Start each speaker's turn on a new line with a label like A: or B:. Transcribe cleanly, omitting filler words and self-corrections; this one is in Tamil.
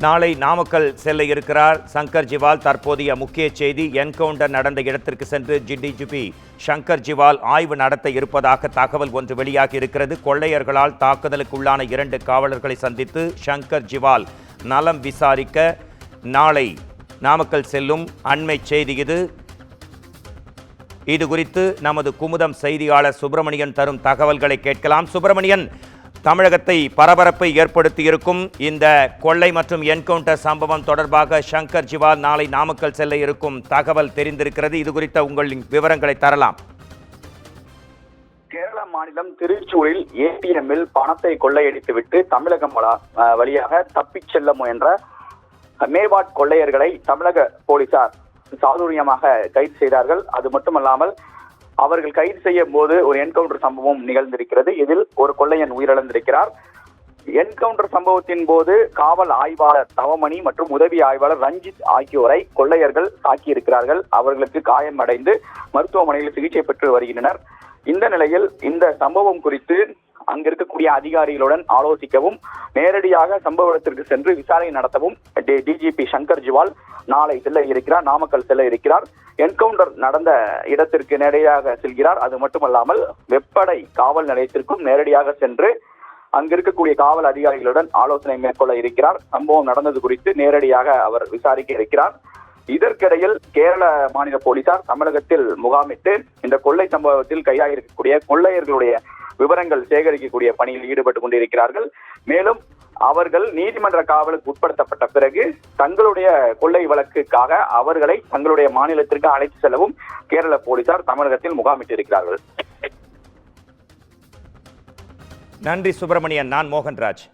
A: நாளை நாமக்கல் செல்ல இருக்கிறார் சங்கர் ஜிவால். தற்போதைய முக்கிய செய்தி, என்கவுண்டர் நடந்த இடத்திற்கு சென்று டிஜிபி சங்கர் ஜிவால் ஆய்வு நடத்த இருப்பதாக தகவல் ஒன்று வெளியாகி இருக்கிறது. கொள்ளையர்களால் தாக்குதலுக்குள்ளான 2 காவலர்களை சந்தித்து சங்கர் ஜிவால் நலம் விசாரிக்க நாளை நாமக்கல் செல்லும் அண்மை செய்தி இது. இது குறித்து நமது குமுதம் செய்தியாளர் சுப்பிரமணியன் தரும் தகவல்களை கேட்கலாம். சுப்பிரமணியன், தமிழகத்தை பரபரப்பை ஏற்படுத்தியிருக்கும் இந்த கொள்ளை மற்றும் என்கவுண்டர் சம்பவம் தொடர்பாக சங்கர் ஜிவால் நாளை நாமக்கல் செல்ல இருக்கும் தகவல் தெரிந்திருக்கிறது. இது குறித்த உங்களின் விவரங்களை தரலாம்.
B: கேரள மாநிலம் திருச்சூரில் ஏடிஎம்மில் பணத்தை கொள்ளையடித்துவிட்டு தமிழகம் வழியாக தப்பிச் செல்ல முயன்ற மேவாட் கொள்ளையர்களை தமிழக போலீசார் சாதுரியமாக கைது செய்தார்கள். அது மட்டுமல்லாமல் அவர்கள் கைது செய்யும் போது ஒரு என்கவுண்டர் சம்பவம் நிகழ்ந்திருக்கிறது. இதில் ஒரு கொள்ளையன் உயிரிழந்திருக்கிறார். என்கவுண்டர் சம்பவத்தின் போது காவல் ஆய்வாளர் தவமணி மற்றும் உதவி ஆய்வாளர் ரஞ்சித் ஆகியோரை கொள்ளையர்கள் தாக்கியிருக்கிறார்கள். அவர்களுக்கு காயம் அடைந்து மருத்துவமனையில் சிகிச்சை பெற்று வருகின்றனர். இந்த நிலையில் இந்த சம்பவம் குறித்து அங்கிருக்கக்கூடிய அதிகாரிகளுடன் ஆலோசிக்கவும், நேரடியாக சம்பவ இடத்திற்கு சென்று விசாரணை நடத்தவும் டிஜிபி சங்கர் ஜிவால் நாளை செல்ல இருக்கிறார், நாமக்கல் செல்ல இருக்கிறார். என்கவுண்டர் நடந்த இடத்திற்கு நேரடியாக செல்கிறார். அது மட்டுமல்லாமல் வெப்படை காவல் நிலையத்திற்கும் நேரடியாக சென்று அங்கிருக்கக்கூடிய காவல் அதிகாரிகளுடன் ஆலோசனை மேற்கொள்ள இருக்கிறார். சம்பவம் நடந்தது குறித்து நேரடியாக அவர் விசாரிக்க இருக்கிறார். இதற்கிடையில் கேரள மாநில போலீசார் தமிழகத்தில் முகாமிட்டு இந்த கொள்ளை சம்பவத்தில் கையாக இருக்கக்கூடிய கொள்ளையர்களுடைய விவரங்கள் சேகரிக்கக்கூடிய பணியில் ஈடுபட்டு கொண்டிருக்கிறார்கள். மேலும் அவர்கள் நீதிமன்ற காவலுக்கு உட்படுத்தப்பட்ட பிறகு தங்களுடைய கொள்ளை வழக்குக்காக அவர்களை தங்களுடைய மாநிலத்திற்கு அழைத்து செல்லவும் கேரள போலீசார் தமிழகத்தில் முகாமிட்டிருக்கிறார்கள்.
A: நன்றி சுப்பிரமணியன். நான் மோகன்ராஜ்.